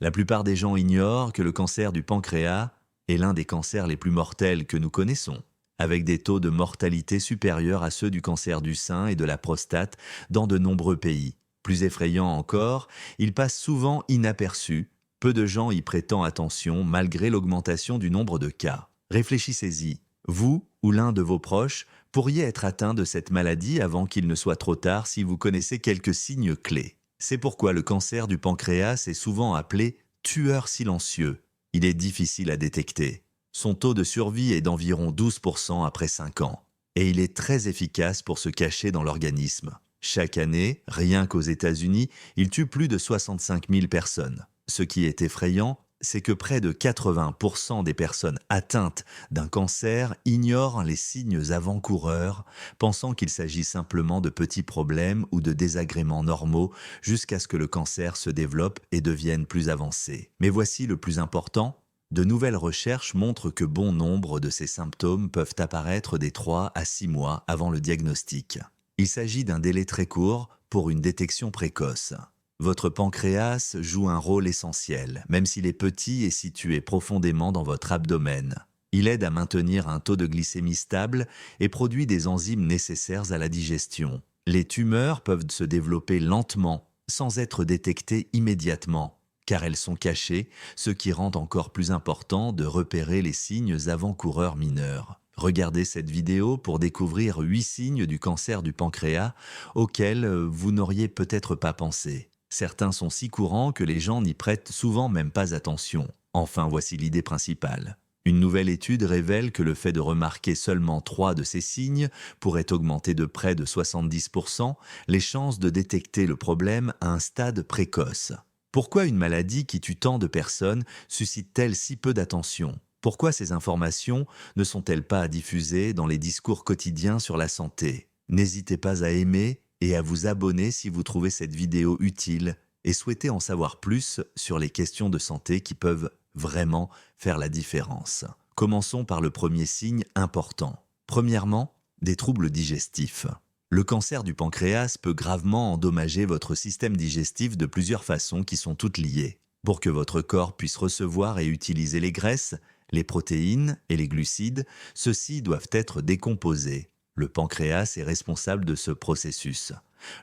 La plupart des gens ignorent que le cancer du pancréas est l'un des cancers les plus mortels que nous connaissons, avec des taux de mortalité supérieurs à ceux du cancer du sein et de la prostate dans de nombreux pays. Plus effrayant encore, il passe souvent inaperçu. Peu de gens y prêtent attention malgré l'augmentation du nombre de cas. Réfléchissez-y. Vous ou l'un de vos proches pourriez être atteint de cette maladie avant qu'il ne soit trop tard si vous connaissez quelques signes clés. C'est pourquoi le cancer du pancréas est souvent appelé tueur silencieux. Il est difficile à détecter. Son taux de survie est d'environ 12% après 5 ans. Et il est très efficace pour se cacher dans l'organisme. Chaque année, rien qu'aux États-Unis, il tue plus de 65 000 personnes. Ce qui est effrayant, c'est que près de 80% des personnes atteintes d'un cancer ignorent les signes avant-coureurs, pensant qu'il s'agit simplement de petits problèmes ou de désagréments normaux jusqu'à ce que le cancer se développe et devienne plus avancé. Mais voici le plus important, de nouvelles recherches montrent que bon nombre de ces symptômes peuvent apparaître des 3 à 6 mois avant le diagnostic. Il s'agit d'un délai très court pour une détection précoce. Votre pancréas joue un rôle essentiel, même s'il est petit et situé profondément dans votre abdomen. Il aide à maintenir un taux de glycémie stable et produit des enzymes nécessaires à la digestion. Les tumeurs peuvent se développer lentement, sans être détectées immédiatement, car elles sont cachées, ce qui rend encore plus important de repérer les signes avant-coureurs mineurs. Regardez cette vidéo pour découvrir 8 signes du cancer du pancréas auxquels vous n'auriez peut-être pas pensé. Certains sont si courants que les gens n'y prêtent souvent même pas attention. Enfin, voici l'idée principale. Une nouvelle étude révèle que le fait de remarquer seulement 3 de ces signes pourrait augmenter de près de 70% les chances de détecter le problème à un stade précoce. Pourquoi une maladie qui tue tant de personnes suscite-t-elle si peu d'attention ? Pourquoi ces informations ne sont-elles pas diffusées dans les discours quotidiens sur la santé ? N'hésitez pas à aimer et à vous abonner si vous trouvez cette vidéo utile et souhaitez en savoir plus sur les questions de santé qui peuvent vraiment faire la différence. Commençons par le premier signe important. Premièrement, des troubles digestifs. Le cancer du pancréas peut gravement endommager votre système digestif de plusieurs façons qui sont toutes liées. Pour que votre corps puisse recevoir et utiliser les graisses, les protéines et les glucides, ceux-ci doivent être décomposés. Le pancréas est responsable de ce processus.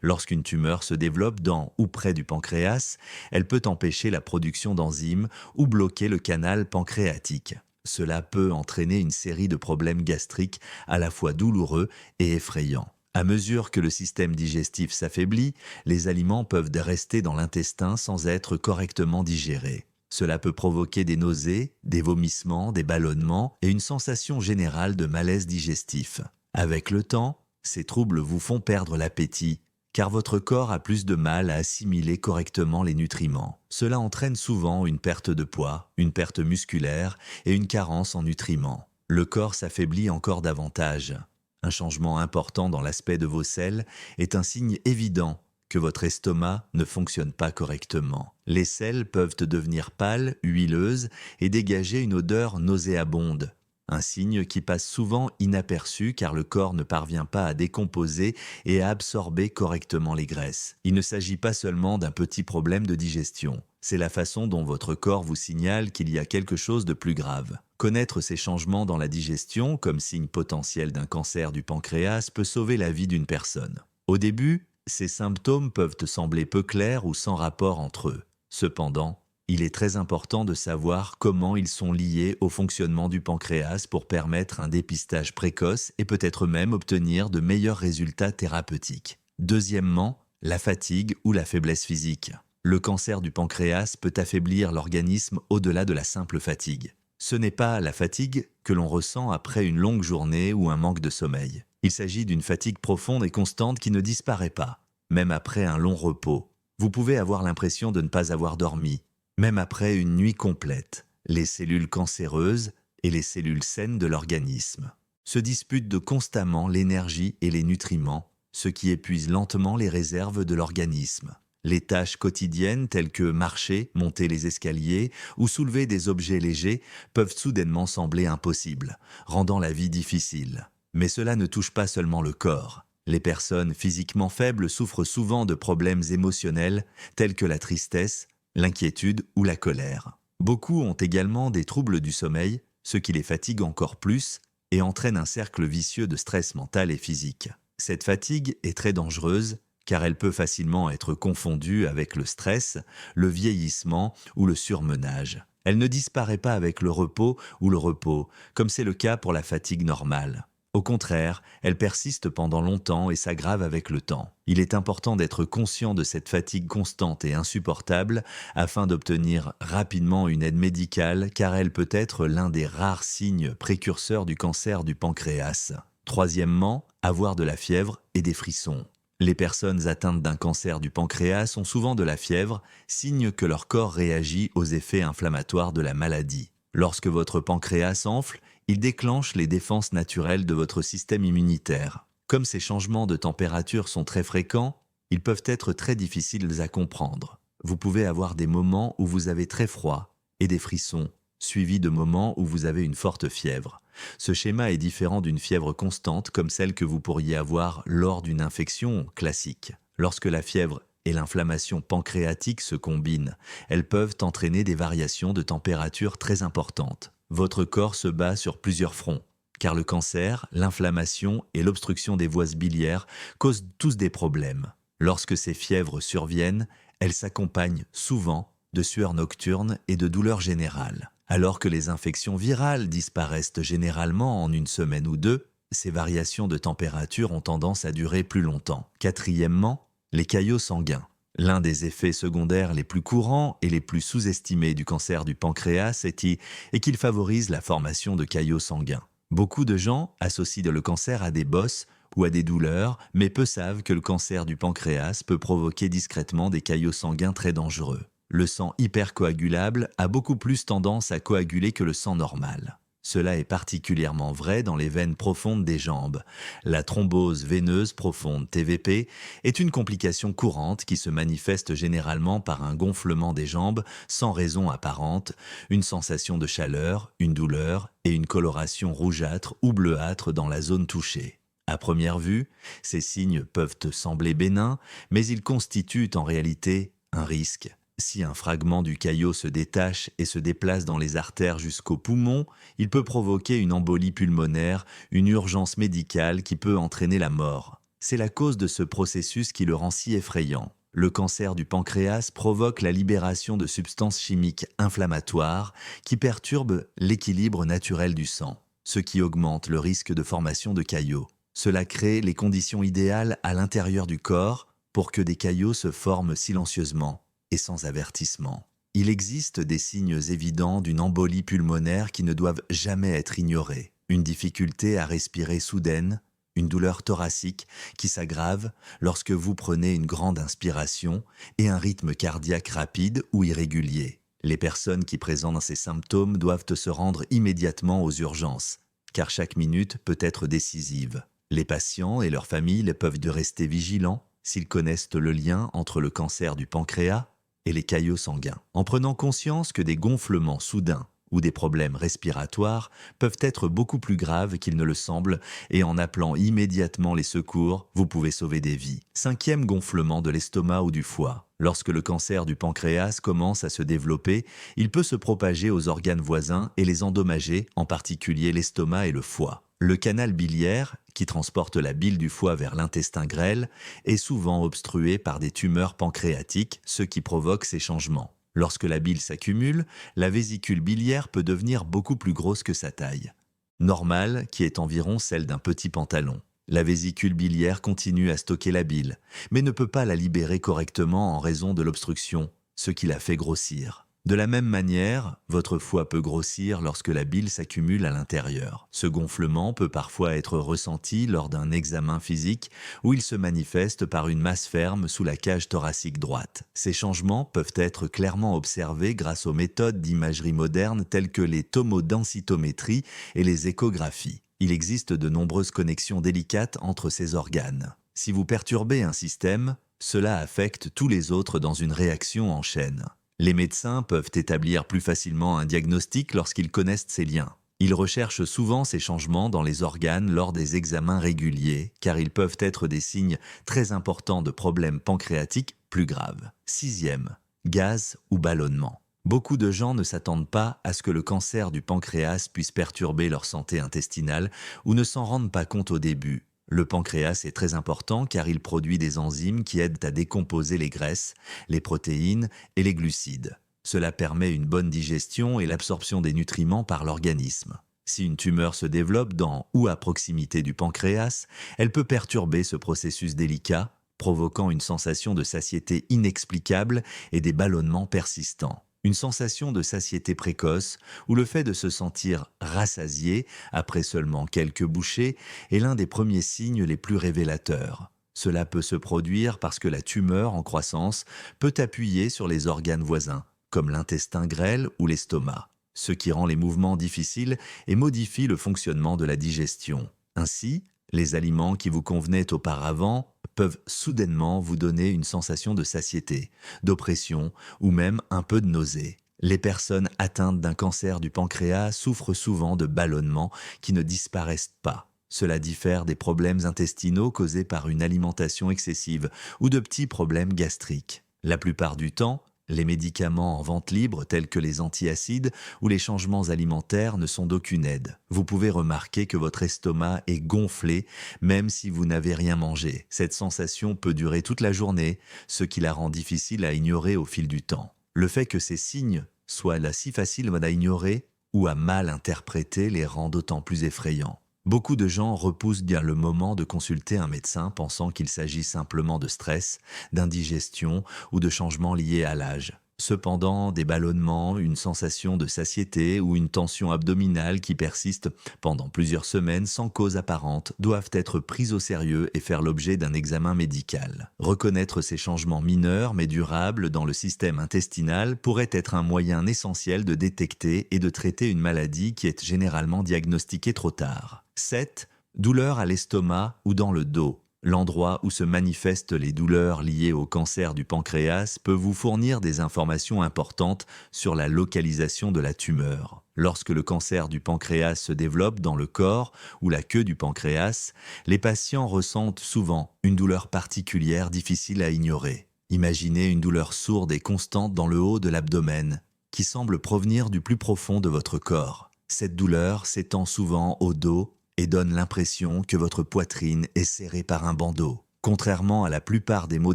Lorsqu'une tumeur se développe dans ou près du pancréas, elle peut empêcher la production d'enzymes ou bloquer le canal pancréatique. Cela peut entraîner une série de problèmes gastriques à la fois douloureux et effrayants. À mesure que le système digestif s'affaiblit, les aliments peuvent rester dans l'intestin sans être correctement digérés. Cela peut provoquer des nausées, des vomissements, des ballonnements et une sensation générale de malaise digestif. Avec le temps, ces troubles vous font perdre l'appétit, car votre corps a plus de mal à assimiler correctement les nutriments. Cela entraîne souvent une perte de poids, une perte musculaire et une carence en nutriments. Le corps s'affaiblit encore davantage. Un changement important dans l'aspect de vos selles est un signe évident que votre estomac ne fonctionne pas correctement. Les selles peuvent devenir pâles, huileuses et dégager une odeur nauséabonde. Un signe qui passe souvent inaperçu car le corps ne parvient pas à décomposer et à absorber correctement les graisses. Il ne s'agit pas seulement d'un petit problème de digestion. C'est la façon dont votre corps vous signale qu'il y a quelque chose de plus grave. Connaître ces changements dans la digestion, comme signe potentiel d'un cancer du pancréas, peut sauver la vie d'une personne. Au début, ces symptômes peuvent te sembler peu clairs ou sans rapport entre eux. Cependant, il est très important de savoir comment ils sont liés au fonctionnement du pancréas pour permettre un dépistage précoce et peut-être même obtenir de meilleurs résultats thérapeutiques. Deuxièmement, la fatigue ou la faiblesse physique. Le cancer du pancréas peut affaiblir l'organisme au-delà de la simple fatigue. Ce n'est pas la fatigue que l'on ressent après une longue journée ou un manque de sommeil. Il s'agit d'une fatigue profonde et constante qui ne disparaît pas, même après un long repos. Vous pouvez avoir l'impression de ne pas avoir dormi, même après une nuit complète. Les cellules cancéreuses et les cellules saines de l'organisme se disputent de constamment l'énergie et les nutriments, ce qui épuise lentement les réserves de l'organisme. Les tâches quotidiennes telles que marcher, monter les escaliers ou soulever des objets légers peuvent soudainement sembler impossibles, rendant la vie difficile. Mais cela ne touche pas seulement le corps. Les personnes physiquement faibles souffrent souvent de problèmes émotionnels tels que la tristesse, l'inquiétude ou la colère. Beaucoup ont également des troubles du sommeil, ce qui les fatigue encore plus et entraîne un cercle vicieux de stress mental et physique. Cette fatigue est très dangereuse car elle peut facilement être confondue avec le stress, le vieillissement ou le surmenage. Elle ne disparaît pas avec le repos ou le repos, comme c'est le cas pour la fatigue normale. Au contraire, elle persiste pendant longtemps et s'aggrave avec le temps. Il est important d'être conscient de cette fatigue constante et insupportable afin d'obtenir rapidement une aide médicale car elle peut être l'un des rares signes précurseurs du cancer du pancréas. Troisièmement, avoir de la fièvre et des frissons. Les personnes atteintes d'un cancer du pancréas ont souvent de la fièvre, signe que leur corps réagit aux effets inflammatoires de la maladie. Lorsque votre pancréas enfle, il déclenche les défenses naturelles de votre système immunitaire. Comme ces changements de température sont très fréquents, ils peuvent être très difficiles à comprendre. Vous pouvez avoir des moments où vous avez très froid et des frissons, suivis de moments où vous avez une forte fièvre. Ce schéma est différent d'une fièvre constante comme celle que vous pourriez avoir lors d'une infection classique. Lorsque la fièvre et l'inflammation pancréatique se combinent, elles peuvent entraîner des variations de température très importantes. Votre corps se bat sur plusieurs fronts, car le cancer, l'inflammation et l'obstruction des voies biliaires causent tous des problèmes. Lorsque ces fièvres surviennent, elles s'accompagnent souvent de sueurs nocturnes et de douleurs générales. Alors que les infections virales disparaissent généralement en une semaine ou deux, ces variations de température ont tendance à durer plus longtemps. Quatrièmement, les caillots sanguins. L'un des effets secondaires les plus courants et les plus sous-estimés du cancer du pancréas est qu'il favorise la formation de caillots sanguins. Beaucoup de gens associent le cancer à des bosses ou à des douleurs, mais peu savent que le cancer du pancréas peut provoquer discrètement des caillots sanguins très dangereux. Le sang hypercoagulable a beaucoup plus tendance à coaguler que le sang normal. Cela est particulièrement vrai dans les veines profondes des jambes. La thrombose veineuse profonde TVP est une complication courante qui se manifeste généralement par un gonflement des jambes sans raison apparente, une sensation de chaleur, une douleur et une coloration rougeâtre ou bleuâtre dans la zone touchée. À première vue, ces signes peuvent te sembler bénins, mais ils constituent en réalité un risque. Si un fragment du caillot se détache et se déplace dans les artères jusqu'au poumon, il peut provoquer une embolie pulmonaire, une urgence médicale qui peut entraîner la mort. C'est la cause de ce processus qui le rend si effrayant. Le cancer du pancréas provoque la libération de substances chimiques inflammatoires qui perturbent l'équilibre naturel du sang, ce qui augmente le risque de formation de caillots. Cela crée les conditions idéales à l'intérieur du corps pour que des caillots se forment silencieusement et sans avertissement. Il existe des signes évidents d'une embolie pulmonaire qui ne doivent jamais être ignorés. Une difficulté à respirer soudaine, une douleur thoracique qui s'aggrave lorsque vous prenez une grande inspiration et un rythme cardiaque rapide ou irrégulier. Les personnes qui présentent ces symptômes doivent se rendre immédiatement aux urgences, car chaque minute peut être décisive. Les patients et leurs familles peuvent rester vigilants s'ils connaissent le lien entre le cancer du pancréas et les caillots sanguins. En prenant conscience que des gonflements soudains ou des problèmes respiratoires peuvent être beaucoup plus graves qu'ils ne le semblent et en appelant immédiatement les secours, vous pouvez sauver des vies. Cinquième gonflement de l'estomac ou du foie. Lorsque le cancer du pancréas commence à se développer, il peut se propager aux organes voisins et les endommager, en particulier l'estomac et le foie. Le canal biliaire, qui transporte la bile du foie vers l'intestin grêle, est souvent obstrué par des tumeurs pancréatiques, ce qui provoque ces changements. Lorsque la bile s'accumule, la vésicule biliaire peut devenir beaucoup plus grosse que sa taille normale, qui est environ celle d'un petit pantalon. La vésicule biliaire continue à stocker la bile, mais ne peut pas la libérer correctement en raison de l'obstruction, ce qui la fait grossir. De la même manière, votre foie peut grossir lorsque la bile s'accumule à l'intérieur. Ce gonflement peut parfois être ressenti lors d'un examen physique où il se manifeste par une masse ferme sous la cage thoracique droite. Ces changements peuvent être clairement observés grâce aux méthodes d'imagerie moderne telles que les tomodensitométries et les échographies. Il existe de nombreuses connexions délicates entre ces organes. Si vous perturbez un système, cela affecte tous les autres dans une réaction en chaîne. Les médecins peuvent établir plus facilement un diagnostic lorsqu'ils connaissent ces liens. Ils recherchent souvent ces changements dans les organes lors des examens réguliers, car ils peuvent être des signes très importants de problèmes pancréatiques plus graves. Sixième, gaz ou ballonnement. Beaucoup de gens ne s'attendent pas à ce que le cancer du pancréas puisse perturber leur santé intestinale ou ne s'en rendent pas compte au début. Le pancréas est très important car il produit des enzymes qui aident à décomposer les graisses, les protéines et les glucides. Cela permet une bonne digestion et l'absorption des nutriments par l'organisme. Si une tumeur se développe dans ou à proximité du pancréas, elle peut perturber ce processus délicat, provoquant une sensation de satiété inexplicable et des ballonnements persistants. Une sensation de satiété précoce ou le fait de se sentir rassasié après seulement quelques bouchées est l'un des premiers signes les plus révélateurs. Cela peut se produire parce que la tumeur en croissance peut appuyer sur les organes voisins, comme l'intestin grêle ou l'estomac, ce qui rend les mouvements difficiles et modifie le fonctionnement de la digestion. Ainsi, les aliments qui vous convenaient auparavant peuvent soudainement vous donner une sensation de satiété, d'oppression ou même un peu de nausée. Les personnes atteintes d'un cancer du pancréas souffrent souvent de ballonnements qui ne disparaissent pas. Cela diffère des problèmes intestinaux causés par une alimentation excessive ou de petits problèmes gastriques. La plupart du temps, les médicaments en vente libre tels que les antiacides ou les changements alimentaires ne sont d'aucune aide. Vous pouvez remarquer que votre estomac est gonflé même si vous n'avez rien mangé. Cette sensation peut durer toute la journée, ce qui la rend difficile à ignorer au fil du temps. Le fait que ces signes soient là si faciles à ignorer ou à mal interpréter les rend d'autant plus effrayants. Beaucoup de gens repoussent bien le moment de consulter un médecin pensant qu'il s'agit simplement de stress, d'indigestion ou de changements liés à l'âge. Cependant, des ballonnements, une sensation de satiété ou une tension abdominale qui persiste pendant plusieurs semaines sans cause apparente doivent être prises au sérieux et faire l'objet d'un examen médical. Reconnaître ces changements mineurs mais durables dans le système intestinal pourrait être un moyen essentiel de détecter et de traiter une maladie qui est généralement diagnostiquée trop tard. 7. Douleurs à l'estomac ou dans le dos. L'endroit où se manifestent les douleurs liées au cancer du pancréas peut vous fournir des informations importantes sur la localisation de la tumeur. Lorsque le cancer du pancréas se développe dans le corps ou la queue du pancréas, les patients ressentent souvent une douleur particulière difficile à ignorer. Imaginez une douleur sourde et constante dans le haut de l'abdomen, qui semble provenir du plus profond de votre corps. Cette douleur s'étend souvent au dos et donne l'impression que votre poitrine est serrée par un bandeau. Contrairement à la plupart des maux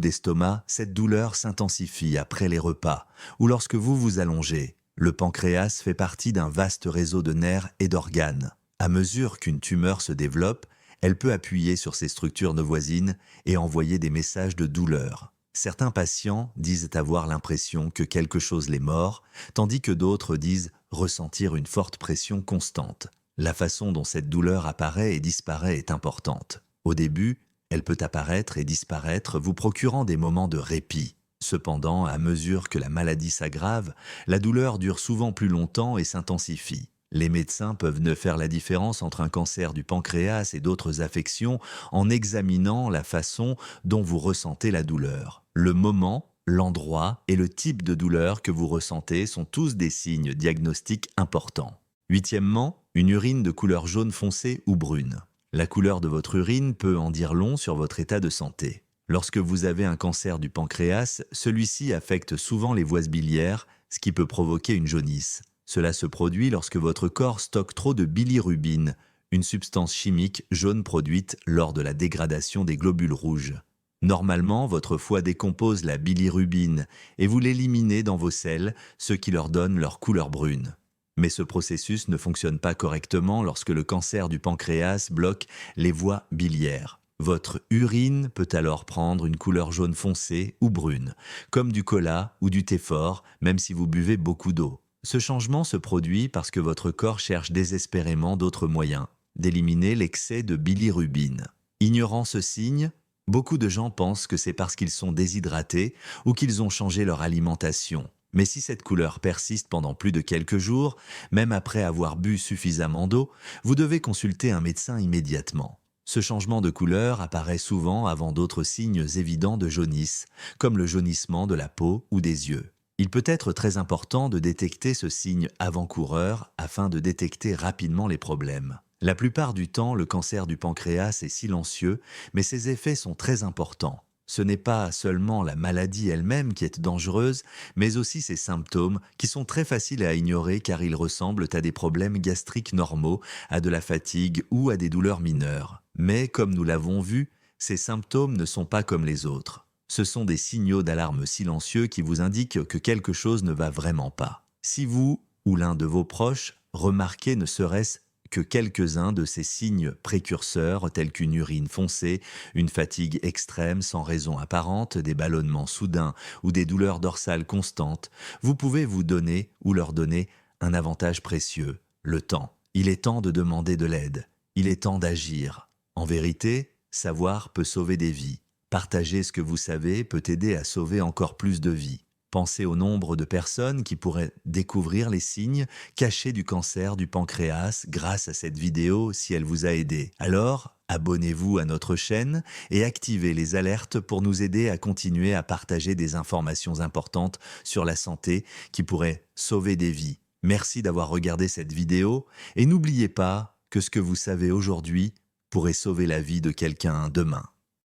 d'estomac, cette douleur s'intensifie après les repas ou lorsque vous vous allongez. Le pancréas fait partie d'un vaste réseau de nerfs et d'organes. À mesure qu'une tumeur se développe, elle peut appuyer sur ces structures voisines et envoyer des messages de douleur. Certains patients disent avoir l'impression que quelque chose les mord, tandis que d'autres disent ressentir une forte pression constante. La façon dont cette douleur apparaît et disparaît est importante. Au début, elle peut apparaître et disparaître, vous procurant des moments de répit. Cependant, à mesure que la maladie s'aggrave, la douleur dure souvent plus longtemps et s'intensifie. Les médecins peuvent ne faire la différence entre un cancer du pancréas et d'autres affections en examinant la façon dont vous ressentez la douleur. Le moment, l'endroit et le type de douleur que vous ressentez sont tous des signes diagnostiques importants. Huitièmement, une urine de couleur jaune foncé ou brune. La couleur de votre urine peut en dire long sur votre état de santé. Lorsque vous avez un cancer du pancréas, celui-ci affecte souvent les voies biliaires, ce qui peut provoquer une jaunisse. Cela se produit lorsque votre corps stocke trop de bilirubine, une substance chimique jaune produite lors de la dégradation des globules rouges. Normalement, votre foie décompose la bilirubine et vous l'éliminez dans vos selles, ce qui leur donne leur couleur brune. Mais ce processus ne fonctionne pas correctement lorsque le cancer du pancréas bloque les voies biliaires. Votre urine peut alors prendre une couleur jaune foncé ou brune, comme du cola ou du thé fort, même si vous buvez beaucoup d'eau. Ce changement se produit parce que votre corps cherche désespérément d'autres moyens d'éliminer l'excès de bilirubine. Ignorant ce signe, beaucoup de gens pensent que c'est parce qu'ils sont déshydratés ou qu'ils ont changé leur alimentation. Mais si cette couleur persiste pendant plus de quelques jours, même après avoir bu suffisamment d'eau, vous devez consulter un médecin immédiatement. Ce changement de couleur apparaît souvent avant d'autres signes évidents de jaunisse, comme le jaunissement de la peau ou des yeux. Il peut être très important de détecter ce signe avant-coureur afin de détecter rapidement les problèmes. La plupart du temps, le cancer du pancréas est silencieux, mais ses effets sont très importants. Ce n'est pas seulement la maladie elle-même qui est dangereuse, mais aussi ses symptômes qui sont très faciles à ignorer car ils ressemblent à des problèmes gastriques normaux, à de la fatigue ou à des douleurs mineures. Mais comme nous l'avons vu, ces symptômes ne sont pas comme les autres. Ce sont des signaux d'alarme silencieux qui vous indiquent que quelque chose ne va vraiment pas. Si vous, ou l'un de vos proches, remarquez ne serait-ce que quelques-uns de ces signes précurseurs tels qu'une urine foncée, une fatigue extrême sans raison apparente, des ballonnements soudains ou des douleurs dorsales constantes, vous pouvez vous donner ou leur donner un avantage précieux, le temps. Il est temps de demander de l'aide. Il est temps d'agir. En vérité, savoir peut sauver des vies. Partager ce que vous savez peut aider à sauver encore plus de vies. Pensez au nombre de personnes qui pourraient découvrir les signes cachés du cancer du pancréas grâce à cette vidéo si elle vous a aidé. Alors, abonnez-vous à notre chaîne et activez les alertes pour nous aider à continuer à partager des informations importantes sur la santé qui pourraient sauver des vies. Merci d'avoir regardé cette vidéo et n'oubliez pas que ce que vous savez aujourd'hui pourrait sauver la vie de quelqu'un demain.